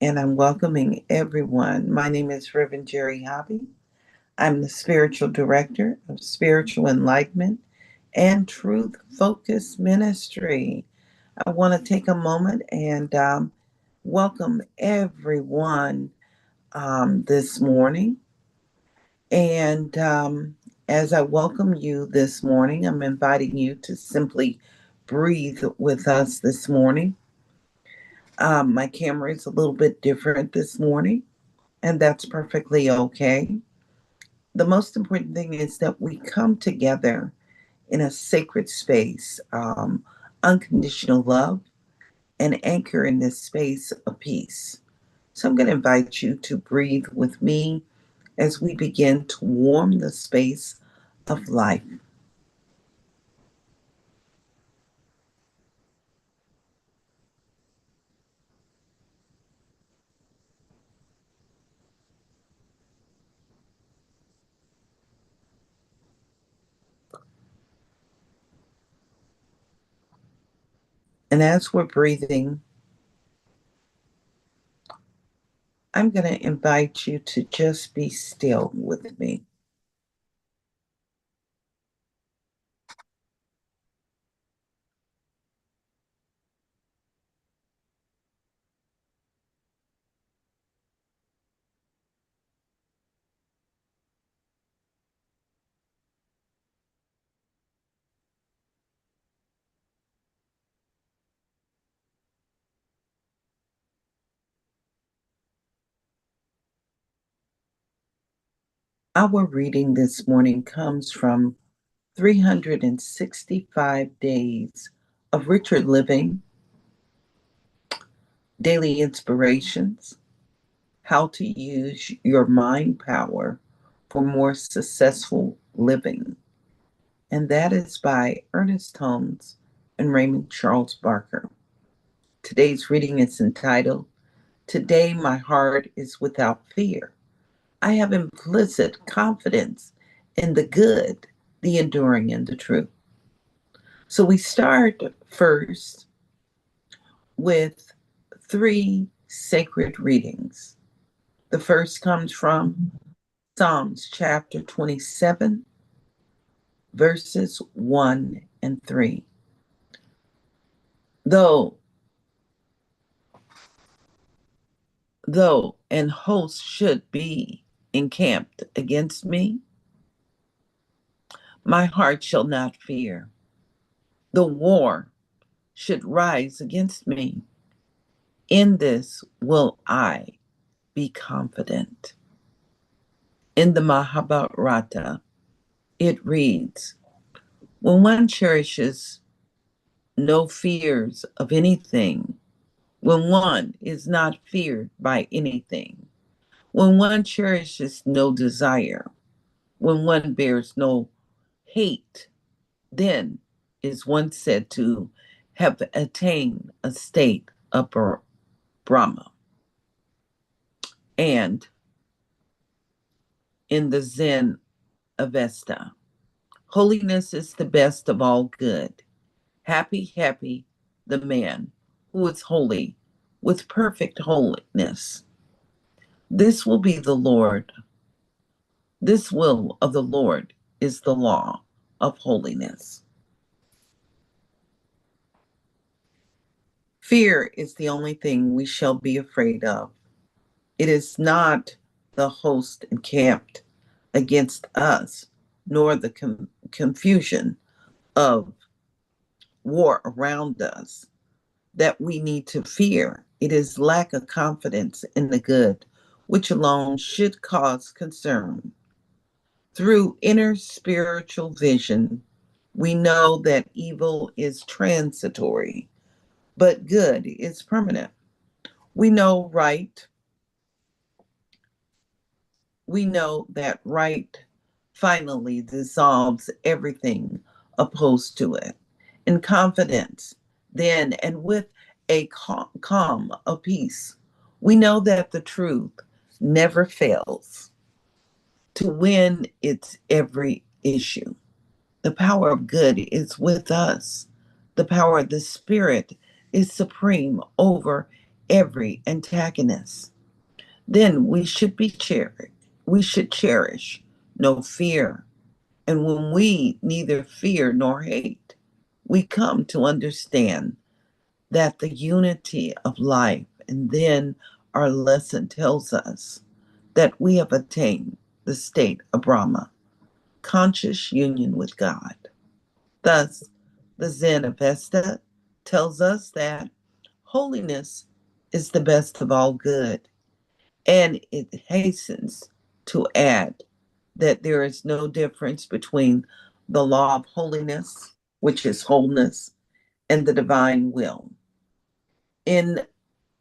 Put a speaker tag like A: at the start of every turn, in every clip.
A: and I'm welcoming everyone. My name is Reverend Jerry Hobby. I'm the spiritual director of Spiritual Enlightenment and Truth Focused Ministry. I want to take a moment and welcome everyone this morning. And as I welcome you this morning, I'm inviting you to simply breathe with us this morning. My camera is a little bit different this morning, and that's perfectly okay. The most important thing is that we come together in a sacred space, unconditional love, and anchor in this space of peace. So I'm going to invite you to breathe with me as we begin to warm the space of life. And as we're breathing, I'm going to invite you to just be still with me. Our reading this morning comes from 365 Days of Richer Living, Daily Inspirations, How to Use Your Mind Power for More Successful Living. And that is by Ernest Holmes and Raymond Charles Barker. Today's reading is entitled, Today My Heart is Without Fear. I have implicit confidence in the good, the enduring, and the true. So we start first with three sacred readings. The first comes from Psalms chapter 27, verses 1 and 3. Though though an host should be encamped against me, my heart shall not fear. The war should rise against me. In this will I be confident. In the Mahabharata, it reads, when one cherishes no fears of anything, when one is not feared by anything, when one cherishes no desire, when one bears no hate, then is one said to have attained a state of Brahma. And in the Zen Avesta, holiness is the best of all good. Happy, happy the man who is holy with perfect holiness. This will be the Lord. This will of the Lord is the law of holiness. Fear is the only thing we shall be afraid of. It is not the host encamped against us, nor the confusion of war around us that we need to fear. It is lack of confidence in the good, which alone should cause concern. Through inner spiritual vision, we know that evil is transitory, but good is permanent. We know right we know that right finally dissolves everything opposed to it. In confidence, then, and with a calm of peace, we know that the truth never fails to win its every issue. The power of good is with us. The power of the Spirit is supreme over every antagonist. Then we should cherish no fear. And when we neither fear nor hate, we come to understand that the unity of life, and then our lesson tells us that we have attained the state of Brahma, conscious union with God. Thus, the Zen Avesta tells us that holiness is the best of all good, and it hastens to add that there is no difference between the law of holiness, which is wholeness, and the divine will. In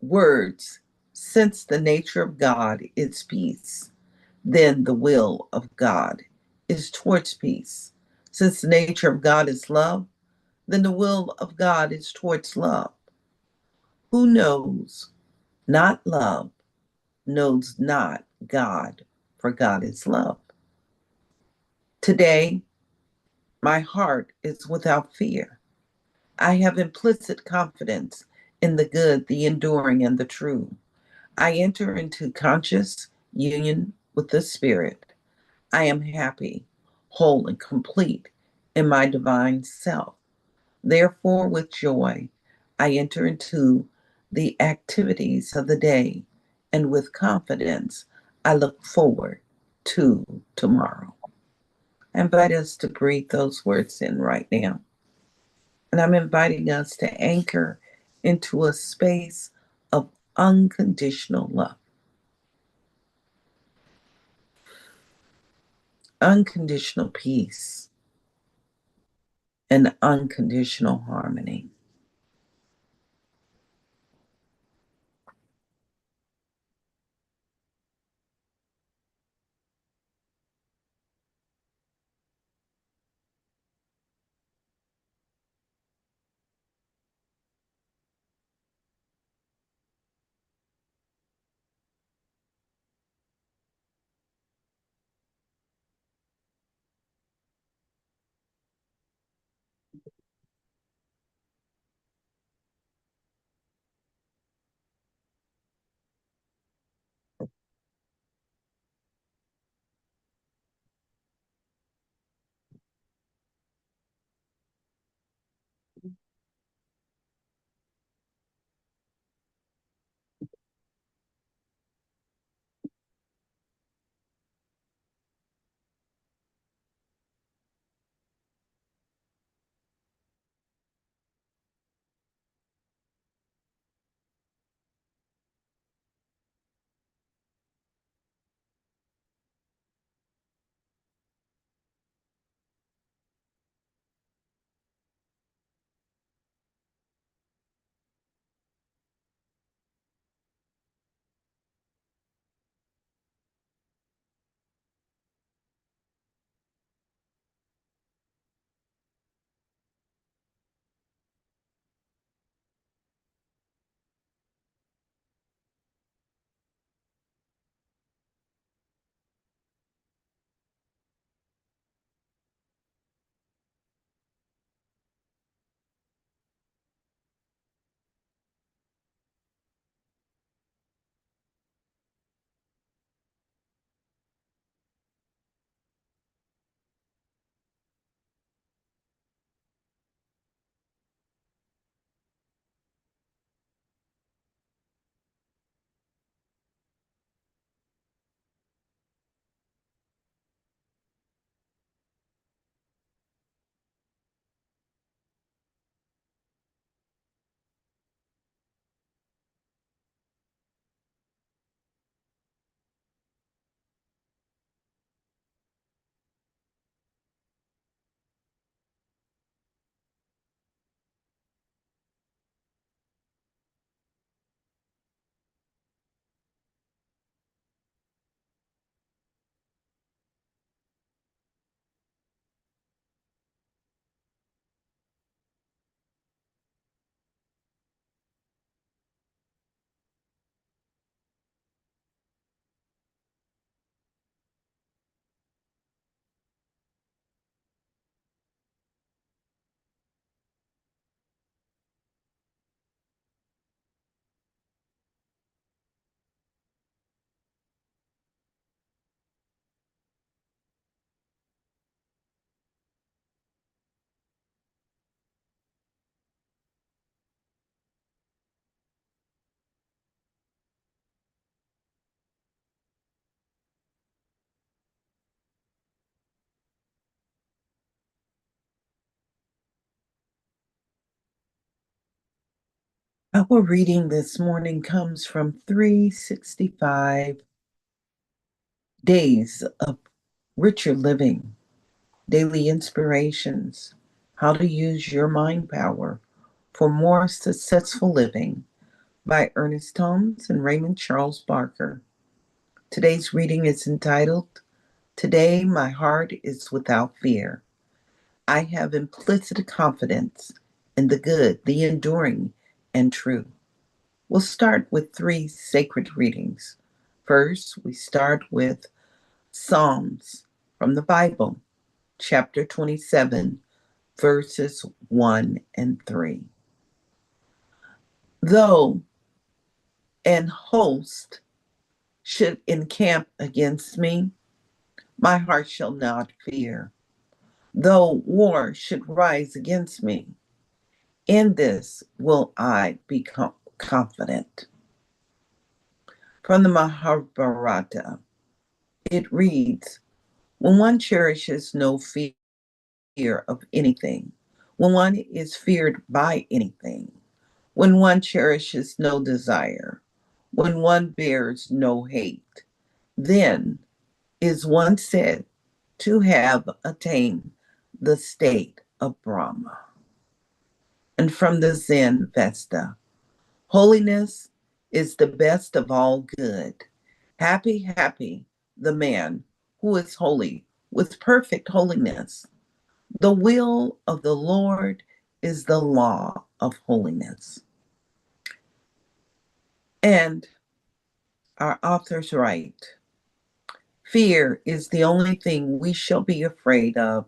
A: words, since the nature of God is peace, then the will of God is towards peace. Since the nature of God is love, then the will of God is towards love. Who knows not love knows not God, for God is love. Today, my heart is without fear. I have implicit confidence in the good, the enduring, and the true. I enter into conscious union with the Spirit. I am happy, whole, and complete in my divine self. Therefore, with joy, I enter into the activities of the day, and with confidence, I look forward to tomorrow. I invite us to breathe those words in right now. And I'm inviting us to anchor into a space of unconditional love, unconditional peace, and unconditional harmony. Our reading this morning comes from 365 Days of Richer Living, Daily Inspirations, How to Use Your Mind Power for More Successful Living by Ernest Holmes and Raymond Charles Barker. Today's reading is entitled, Today My Heart is Without Fear. I have implicit confidence in the good, the enduring, and true. We'll start with three sacred readings. First, we start with Psalms from the Bible, chapter 27, verses 1 and 3. Though an host should encamp against me, my heart shall not fear. Though war should rise against me, in this will I be confident. From the Mahabharata, it reads, when one cherishes no fear of anything, when one is feared by anything, when one cherishes no desire, when one bears no hate, then is one said to have attained the state of Brahma. And from the Zen Vesta, holiness is the best of all good. Happy, happy the man who is holy with perfect holiness. The will of the Lord is the law of holiness. And our authors write, fear is the only thing we shall be afraid of.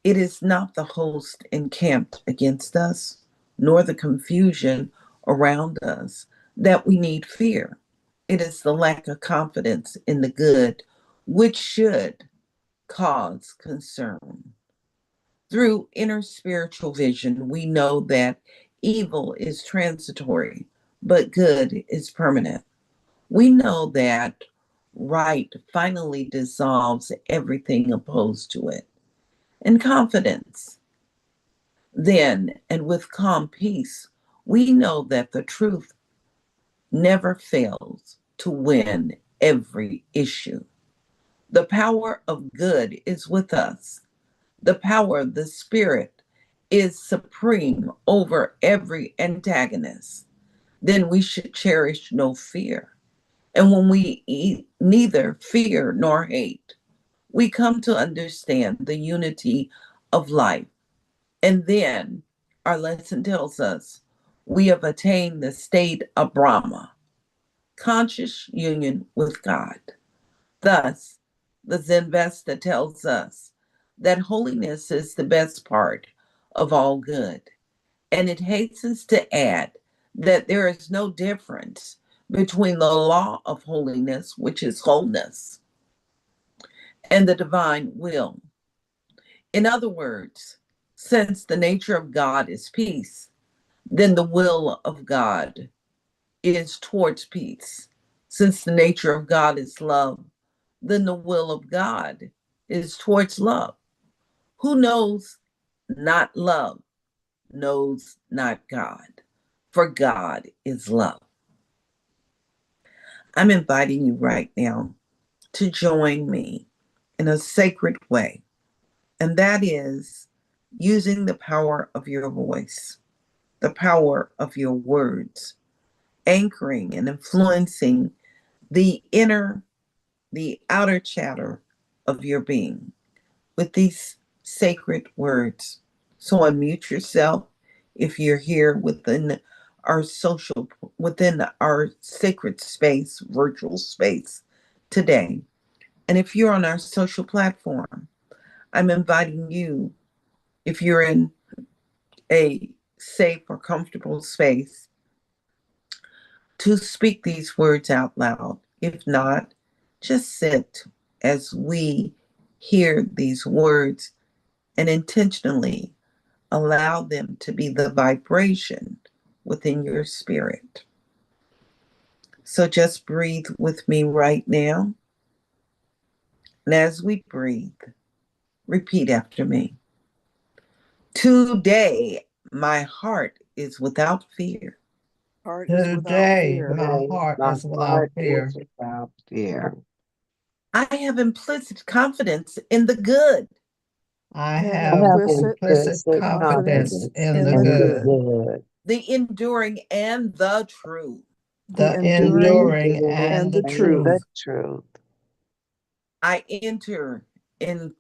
A: It is not the host encamped against us, nor the confusion around us that we need fear. It is the lack of confidence in the good, which should cause concern. Through inner spiritual vision, we know that evil is transitory, but good is permanent. We know that right finally dissolves everything opposed to it. And confidence, then, and with calm peace, we know that the truth never fails to win every issue. The power of good is with us. The power of the Spirit is supreme over every antagonist. Then we should cherish no fear. And when we neither fear nor hate, we come to understand the unity of life. And then our lesson tells us we have attained the state of Brahma, conscious union with God. Thus, the Zen Vesta tells us that holiness is the best part of all good. And it hastens to add that there is no difference between the law of holiness, which is wholeness, and the divine will. In other words, since the nature of God is peace, then the will of God is towards peace. Since the nature of God is love, then the will of God is towards love. Who knows not love knows not God, for God is love. I'm inviting you right now to join me in a sacred way, and that is using the power of your voice, the power of your words, anchoring and influencing the outer chatter of your being with these sacred words. So unmute yourself if you're here within our sacred space, virtual space today. And if you're on our social platform, I'm inviting you, if you're in a safe or comfortable space, to speak these words out loud. If not, just sit as we hear these words and intentionally allow them to be the vibration within your spirit. So just breathe with me right now. And as we breathe, repeat after me. Today, My heart is without fear.
B: Heart is without
C: Today,
B: fear.
C: my heart
D: My
C: is without
D: heart
C: fear.
D: is without fear.
A: I have implicit confidence in the good.
C: I
B: I have
D: I
C: have
D: have
B: implicit
C: implicit
D: implicit
C: confidence
D: confidence
C: in
B: in
C: the
B: the
D: in the
B: good,
C: good,
D: good,
A: The enduring and the true.
B: the
C: the
D: the
B: enduring
C: enduring
D: enduring,
C: and
B: and
C: the
B: the
D: and
B: truth.
D: the
C: truth.
D: truth.
A: I enter into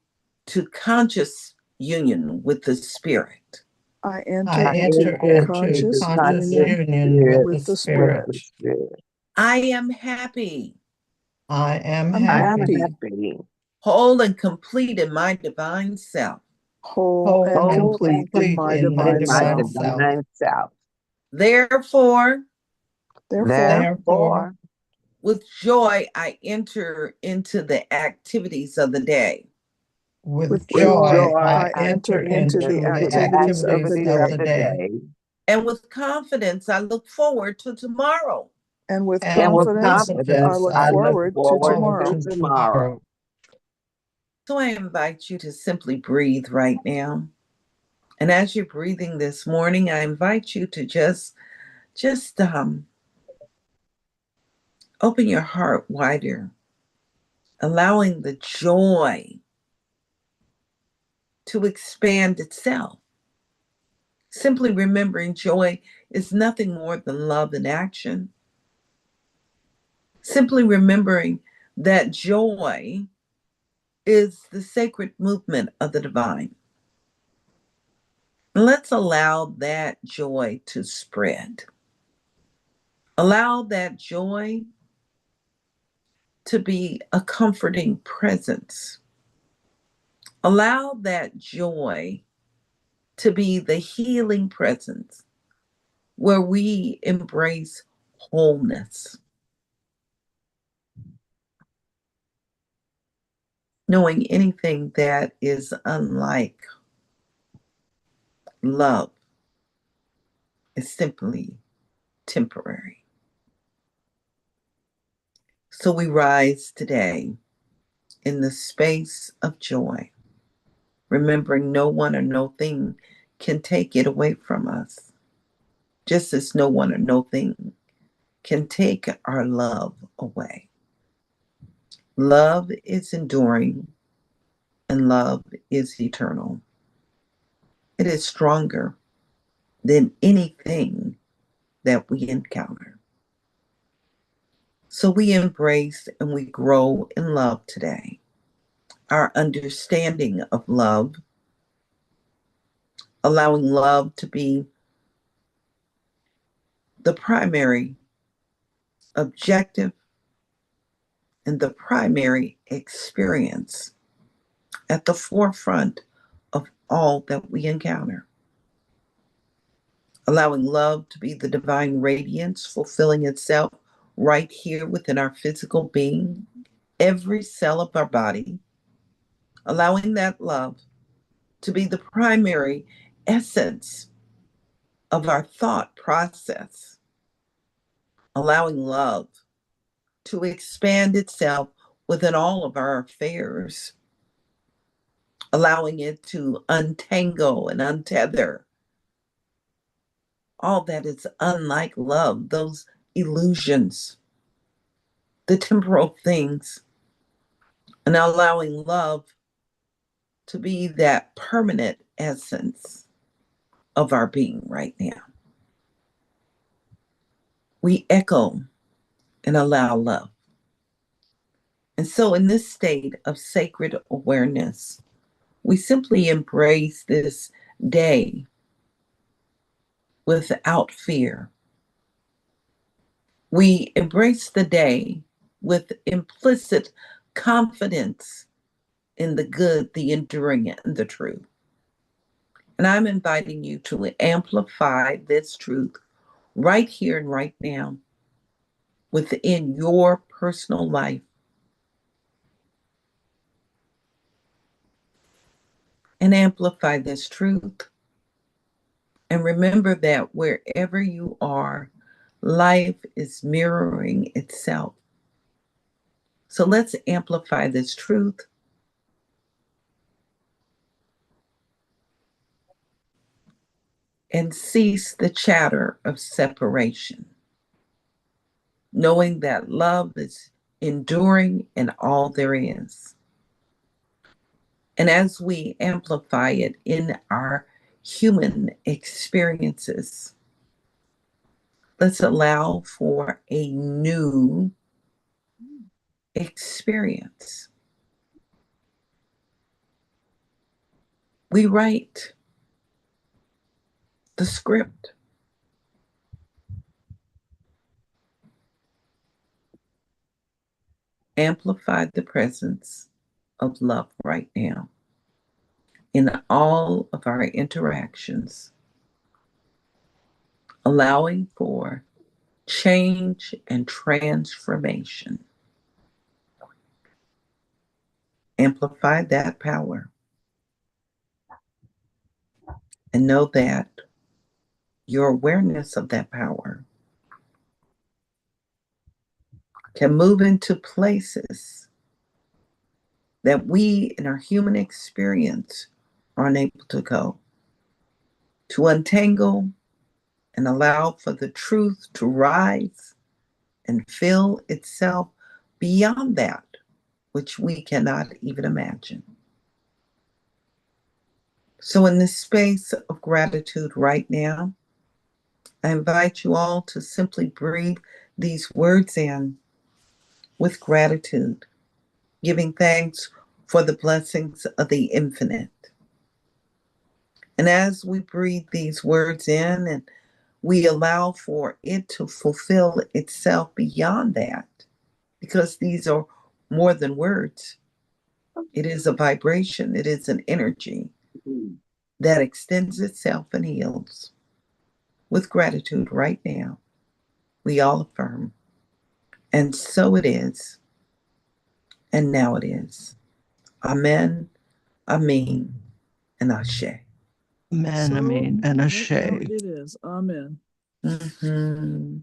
A: conscious union with the Spirit.
B: I
C: I
B: enter
D: I
B: into
C: enter
D: enter
C: into
B: conscious
D: into
C: conscious
D: conscious
B: union
C: union with
D: spirit
C: the
B: with the
D: with
B: Spirit.
C: Spirit.
D: the spirit.
A: I am happy,
C: I am
B: I'm
D: I am
C: happy,
B: happy,
D: happy,
A: whole and complete in my divine self.
B: whole
C: whole
B: and
C: and
D: whole
B: complete
D: and
B: in
C: complete
B: my
C: in
D: complete
C: my
D: in
B: divine
D: my
C: divine
B: self.
C: self.
D: divine self.
A: Therefore,
B: Therefore,
C: Therefore,
D: Therefore,
A: with joy, I enter into the activities of the day.
C: with
B: with
D: with
B: joy,
C: joy,
D: joy,
C: I
B: I
D: I
B: enter
C: enter
B: into
D: enter
B: the
C: into
D: into
C: the
D: the
B: activities of the
C: activities
D: activities
C: of
D: of
B: day.
C: the
D: the
C: day.
D: day.
A: And with confidence, I look forward to tomorrow.
B: And with
C: And
D: And with
C: with
B: confidence, I
D: confidence,
C: confidence,
B: look
C: I
D: I look
C: look
B: forward to
D: forward
C: forward
B: tomorrow.
D: to
C: to
D: tomorrow.
C: tomorrow.
A: So I invite you to simply breathe right now. And as you're breathing this morning, I invite you to just open your heart wider, allowing the joy to expand itself. Simply remembering joy is nothing more than love in action. Simply remembering that joy is the sacred movement of the divine. And let's allow that joy to spread. Allow that joy to be a comforting presence. Allow that joy to be the healing presence where we embrace wholeness, knowing anything that is unlike love is simply temporary. So we rise today in the space of joy, remembering no one or no thing can take it away from us, just as no one or no thing can take our love away. Love is enduring and love is eternal. It is stronger than anything that we encounter. So we embrace and we grow in love today. Our understanding of love, allowing love to be the primary objective and the primary experience at the forefront of all that we encounter. Allowing love to be the divine radiance fulfilling itself right here within our physical being, every cell of our body, allowing that love to be the primary essence of our thought process, allowing love to expand itself within all of our affairs, allowing it to untangle and untether all that is unlike love, those illusions, the temporal things, and allowing love to be that permanent essence of our being right now. We echo and allow love. And so, in this state of sacred awareness, we simply embrace this day without fear. We embrace the day with implicit confidence in the good, the enduring, and the true. And I'm inviting you to amplify this truth right here and right now within your personal life. And amplify this truth. And remember that wherever you are, life is mirroring itself. So let's amplify this truth and cease the chatter of separation, knowing that love is enduring in all there is. And as we amplify it in our human experiences, let's allow for a new experience. We write the script. Amplify the presence of love right now in all of our interactions, allowing for change and transformation. Amplify that power and know that your awareness of that power can move into places that we in our human experience are unable to go, to untangle and allow for the truth to rise and fill itself beyond that which we cannot even imagine. So, in this space of gratitude right now, I invite you all to simply breathe these words in with gratitude, giving thanks for the blessings of the infinite. And as we breathe these words in and we allow for it to fulfill itself beyond that, because these are more than words, it is a vibration, it is an energy that extends itself and heals. With gratitude right now, we all affirm, and so it is, and now it is. Amen, Amen, and Ashe.
C: Amen, Amen, and Ashe.
B: Right now it is. Amen.
A: Mm-hmm.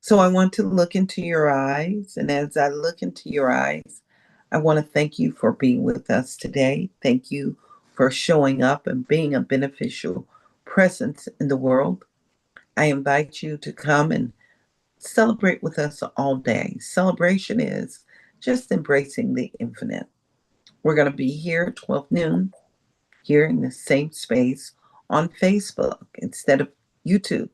A: So I want to look into your eyes, and as I look into your eyes, I want to thank you for being with us today. Thank you for showing up and being a beneficial presence in the world. I invite you to come and celebrate with us all day. Celebration is just embracing the infinite. We're going to be here at 12 noon, here in the same space on Facebook instead of YouTube.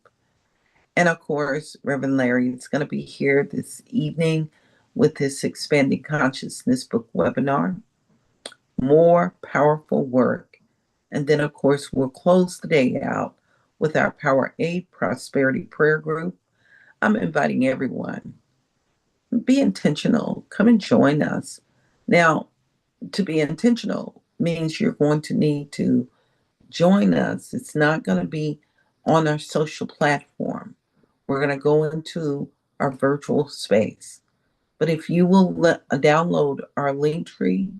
A: And of course, Reverend Larry is going to be here this evening with his Expanding Consciousness book webinar. More powerful work. And then, of course, we'll close the day out with our Power 8 Prosperity Prayer Group. I'm inviting everyone. Be intentional. Come and join us. Now, to be intentional means you're going to need to join us. It's not going to be on our social platform. We're going to go into our virtual space. But if you will download our link tree,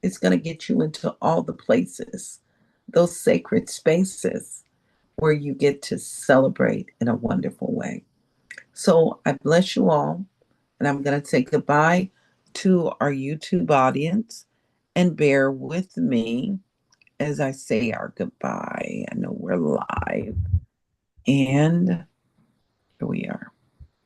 A: it's going to get you into all the places, those sacred spaces where you get to celebrate in a wonderful way. So I bless you all, and I'm going to say goodbye to our YouTube audience, and bear with me as I say our goodbye. I know we're live, and here we are.